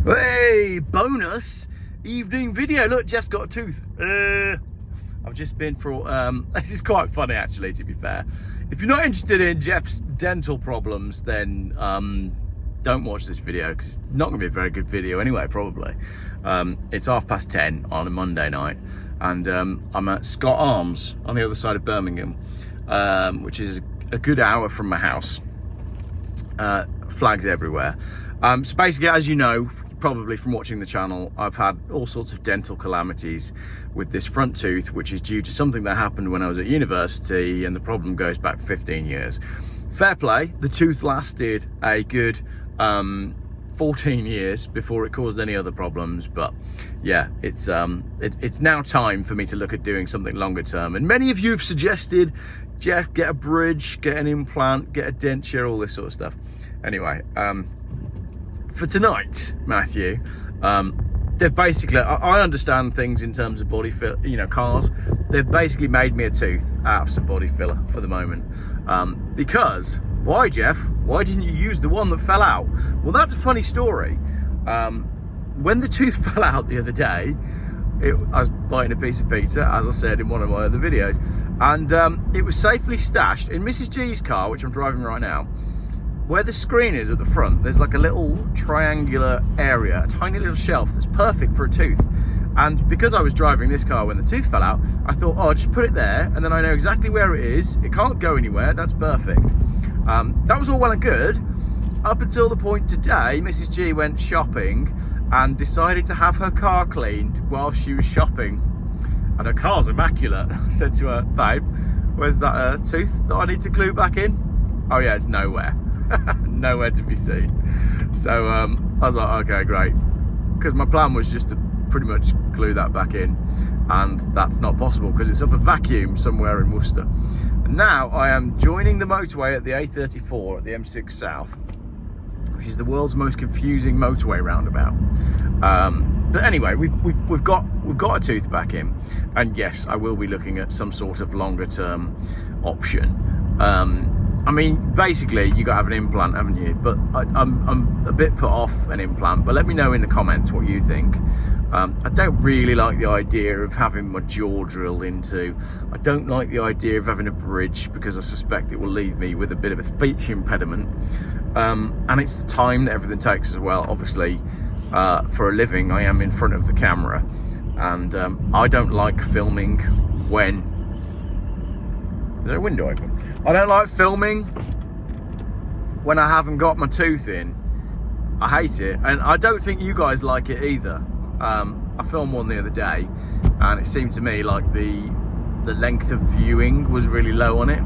Hey, bonus evening video. Look, Geoff's got a tooth. I've just been for, this is quite funny actually, to be fair. If you're not interested in Geoff's dental problems, then don't watch this video, because it's not going to be a very good video anyway, probably. It's 10:30 on a Monday night, and I'm at Scott Arms on the other side of Birmingham, which is a good hour from my house. Flags everywhere. So basically, as you know, probably from watching the channel, I've had all sorts of dental calamities with this front tooth, which is due to something that happened when I was at university, and the problem goes back 15 years. Fair play, the tooth lasted a good 14 years before it caused any other problems, but yeah, it's now time for me to look at doing something longer term. And many of you have suggested, Geoff, get a bridge, get an implant, get a denture, all this sort of stuff. Anyway, for tonight, Matthew, they've basically, I understand things in terms of body fill, cars. They've basically made me a tooth out of some body filler for the moment. Because, why, Geoff? Why didn't you use the one that fell out? Well, that's a funny story. When the tooth fell out the other day, I was biting a piece of pizza, as I said in one of my other videos, and it was safely stashed in Mrs. G's car, which I'm driving right now. Where the screen is at the front, there's like a little triangular area, a tiny little shelf that's perfect for a tooth. And because I was driving this car when the tooth fell out, I thought, oh, I'll just put it there, and then I know exactly where it is. It can't go anywhere, that's perfect. That was all well and good, up until the point today, Mrs. G went shopping and decided to have her car cleaned while she was shopping. And her car's immaculate. I said to her, babe, where's that tooth that I need to glue back in? Oh yeah, it's nowhere. Nowhere to be seen. So I was like, okay, great, because my plan was just to pretty much glue that back in, and that's not possible because it's up a vacuum somewhere in Worcester. And now I am joining the motorway at the A34 at the M6 South, which is the world's most confusing motorway roundabout. But anyway, we've got a tooth back in, and yes, I will be looking at some sort of longer term option. I mean, basically, you got to have an implant, haven't you? But I'm a bit put off an implant, but let me know in the comments what you think. I don't really like the idea of having my jaw drilled into. I don't like the idea of having a bridge, because I suspect it will leave me with a bit of a speech impediment. And it's the time that everything takes as well. Obviously, for a living, I am in front of the camera, and I don't like filming when... Is there a window open? I don't like filming when I haven't got my tooth in. I hate it, and I don't think you guys like it either. I filmed one the other day, and it seemed to me like the length of viewing was really low on it.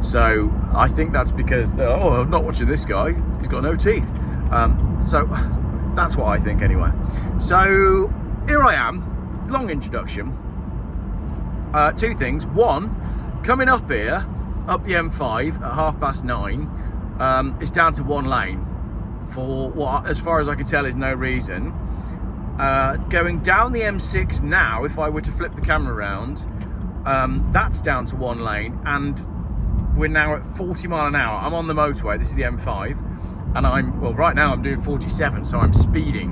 So I think that's because I'm not watching this guy, he's got no teeth. So that's what I think anyway. So here I am, long introduction. Two things. One, coming up here, up the M5 at 9:30, it's down to one lane for what, as far as I can tell, is no reason. Going down the M6 now, if I were to flip the camera around, that's down to one lane, and we're now at 40 miles an hour. I'm on the motorway, this is the M5, and right now I'm doing 47, so I'm speeding.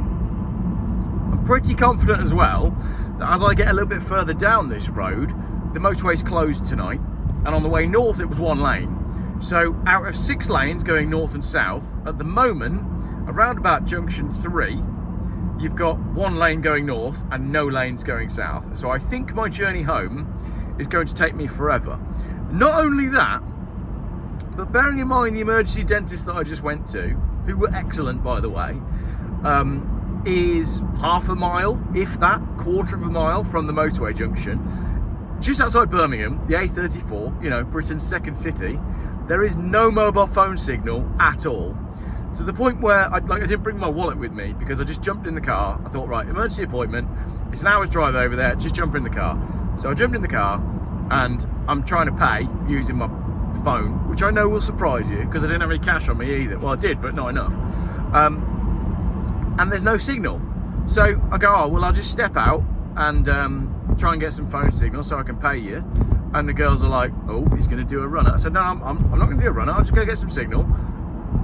I'm pretty confident as well that as I get a little bit further down this road, the motorway's closed tonight, and on the way north it was one lane. So out of 6 lanes going north and south, at the moment, around about junction 3, you've got one lane going north and no lanes going south. So I think my journey home is going to take me forever. Not only that, but bearing in mind the emergency dentist that I just went to, who were excellent by the way, is half a mile, if that, quarter of a mile from the motorway junction. Just outside Birmingham, the A34, Britain's second city, there is no mobile phone signal at all. To the point where I didn't bring my wallet with me, because I just jumped in the car. I thought, right, emergency appointment, it's an hour's drive over there, just jump in the car. So I jumped in the car, and I'm trying to pay using my phone, which I know will surprise you, because I didn't have any cash on me either. Well, I did, but not enough. And there's no signal. So I go, oh, well, I'll just step out and try and get some phone signal so I can pay you. And the girls are like, oh, he's going to do a runner. I said, no, I'm not going to do a runner. I'm just going to get some signal.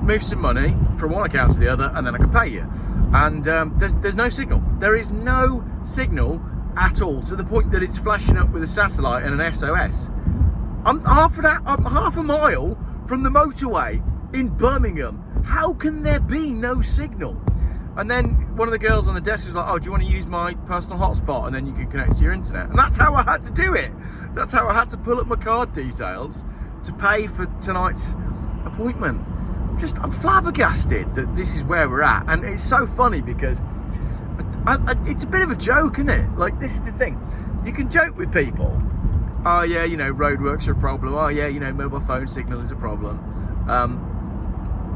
move some money from one account to the other, and then I can pay you. And there's no signal. There is no signal at all, to the point that it's flashing up with a satellite and an SOS. I'm half a mile from the motorway in Birmingham. How can there be no signal? And then one of the girls on the desk was like, oh, do you want to use my personal hotspot, and then you can connect to your internet? And that's how I had to do it. That's how I had to pull up my card details to pay for tonight's appointment. I'm flabbergasted that this is where we're at. And it's so funny because it's a bit of a joke, isn't it? Like, this is the thing. You can joke with people. Oh yeah, you know, roadworks are a problem. Oh yeah, you know, mobile phone signal is a problem.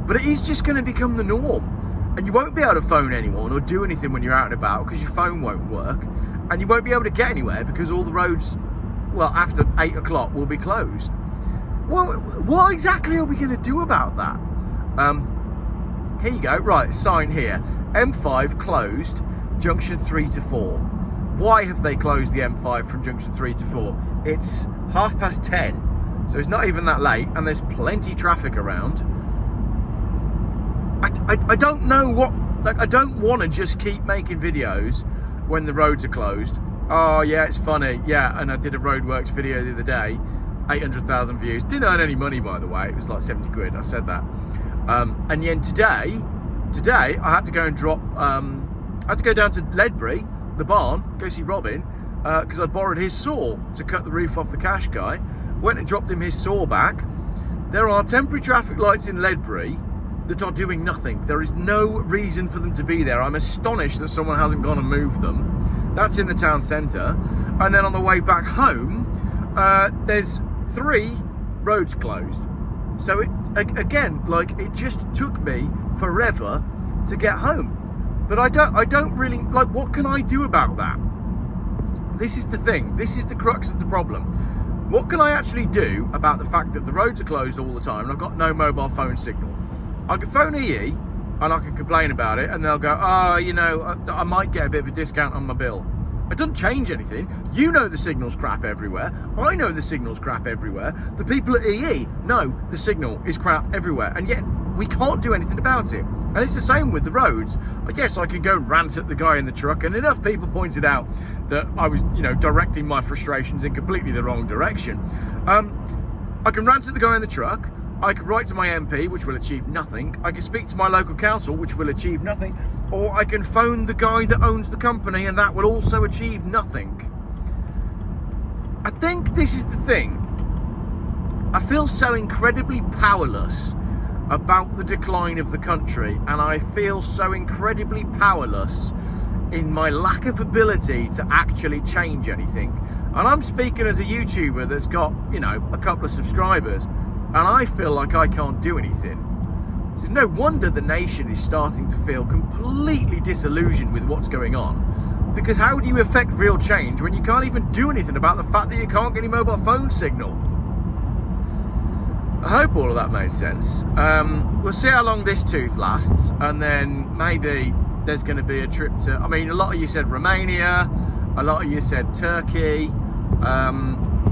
But it is just going to become the norm. And you won't be able to phone anyone or do anything when you're out and about because your phone won't work. And you won't be able to get anywhere because all the roads, well, after 8 o'clock will be closed. Well, what exactly are we going to do about that? Here you go. Right, sign here. M5 closed, junction 3 to 4. Why have they closed the M5 from junction 3 to 4? It's 10:30, so it's not even that late, and there's plenty traffic around. I don't know what, like, I don't want to just keep making videos when the roads are closed. Oh yeah, it's funny. Yeah, and I did a roadworks video the other day, 800,000 views. Didn't earn any money, by the way. It was like 70 quid. I said that. And then today I had to go and drop. I had to go down to Ledbury, the barn, go see Robin, because I borrowed his saw to cut the roof off the cash guy. Went and dropped him his saw back. There are temporary traffic lights in Ledbury that are doing nothing. There is no reason for them to be there. I'm astonished that someone hasn't gone and moved them. That's in the town centre. And then on the way back home, there's 3 roads closed. So it just took me forever to get home. But I don't really, like, what can I do about that? This is the thing. This is the crux of the problem. What can I actually do about the fact that the roads are closed all the time and I've got no mobile phone signal? I can phone EE and I can complain about it, and they'll go, oh, you know, I might get a bit of a discount on my bill. It doesn't change anything. You know the signal's crap everywhere. I know the signal's crap everywhere. The people at EE know the signal is crap everywhere, and yet we can't do anything about it. And it's the same with the roads. I guess I can go rant at the guy in the truck, and enough people pointed out that I was, you know, directing my frustrations in completely the wrong direction. I can rant at the guy in the truck. I can write to my MP, which will achieve nothing. I can speak to my local council, which will achieve nothing. Or I can phone the guy that owns the company, and that will also achieve nothing. I think this is the thing. I feel so incredibly powerless about the decline of the country, and I feel so incredibly powerless in my lack of ability to actually change anything. And I'm speaking as a YouTuber that's got, you know, a couple of subscribers, and I feel like I can't do anything. So it's no wonder the nation is starting to feel completely disillusioned with what's going on. Because how do you affect real change when you can't even do anything about the fact that you can't get any mobile phone signal? I hope all of that made sense. We'll see how long this tooth lasts, and then maybe there's going to be a trip to, I mean, a lot of you said Romania, a lot of you said Turkey,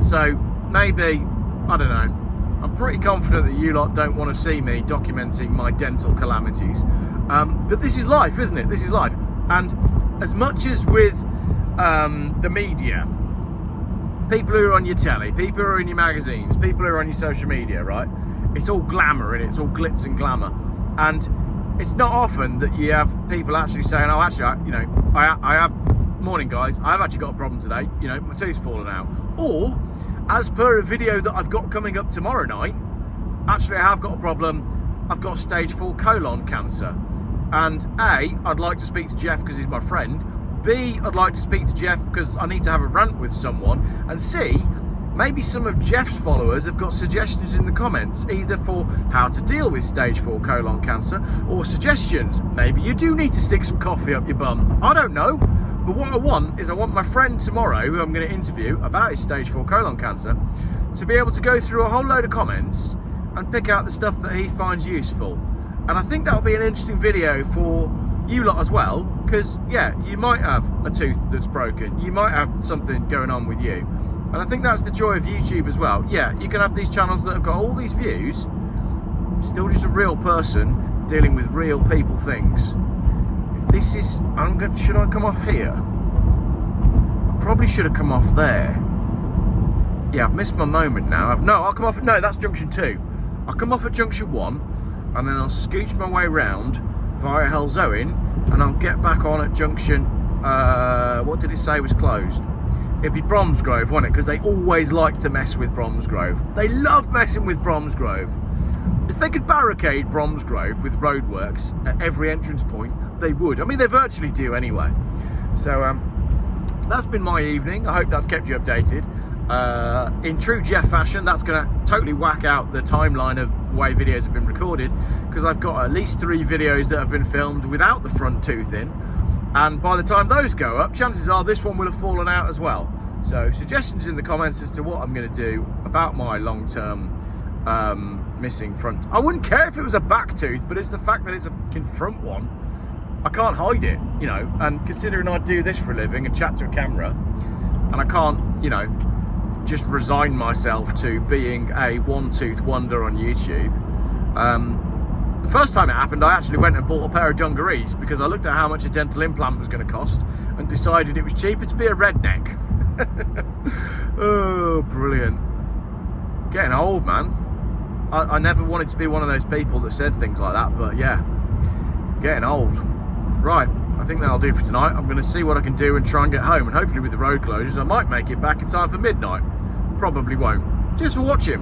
so maybe, I don't know. I'm pretty confident that you lot don't want to see me documenting my dental calamities. But this is life, isn't it? This is life. And as much as with the media, people who are on your telly, people who are in your magazines, people who are on your social media, right? It's all glamour and it's all glitz and glamour. And it's not often that you have people actually saying, oh, actually, I have, morning guys, I've actually got a problem today. You know, my tooth's fallen out. Or, as per a video that I've got coming up tomorrow night, actually I have got a problem. I've got stage 4 colon cancer. And A, I'd like to speak to Geoff because he's my friend. B, I'd like to speak to Geoff because I need to have a rant with someone. And C, maybe some of Geoff's followers have got suggestions in the comments, either for how to deal with stage 4 colon cancer, or suggestions. Maybe you do need to stick some coffee up your bum. I don't know. But what I want is I want my friend tomorrow, who I'm going to interview about his stage 4 colon cancer, to be able to go through a whole load of comments and pick out the stuff that he finds useful. And I think that'll be an interesting video for you lot as well, because yeah, you might have a tooth that's broken, you might have something going on with you, and I think that's the joy of YouTube as well. Yeah, you can have these channels that have got all these views, still just a real person dealing with real people things. If this is, should I come off here? I probably should have come off there. Yeah, I've missed my moment now. I'll come off, no, that's junction 2. I'll come off at junction 1, and then I'll scooch my way round via Helzoin, and I'll get back on at junction, what did it say was closed? It'd be Bromsgrove, wouldn't it? Because they always like to mess with Bromsgrove. They love messing with Bromsgrove. If they could barricade Bromsgrove with roadworks at every entrance point, they would. I mean, they virtually do anyway. So that's been my evening. I hope that's kept you updated. In true Geoff fashion, that's going to totally whack out the timeline of the way videos have been recorded, because I've got at least 3 videos that have been filmed without the front tooth in, and by the time those go up, chances are this one will have fallen out as well. So suggestions in the comments as to what I'm going to do about my long-term missing front. I wouldn't care if it was a back tooth, but it's the fact that it's a front one. I can't hide it, you know, and considering I do this for a living and chat to a camera, and I can't, you know, just resign myself to being a one-tooth wonder on YouTube. The first time it happened, I actually went and bought a pair of dungarees because I looked at how much a dental implant was going to cost and decided it was cheaper to be a redneck. Oh, brilliant. Getting old, man. I never wanted to be one of those people that said things like that, but yeah, getting old. Right, I think that'll do for tonight. I'm going to see what I can do and try and get home, and hopefully with the road closures I might make it back in time for midnight. Probably won't. Cheers for watching.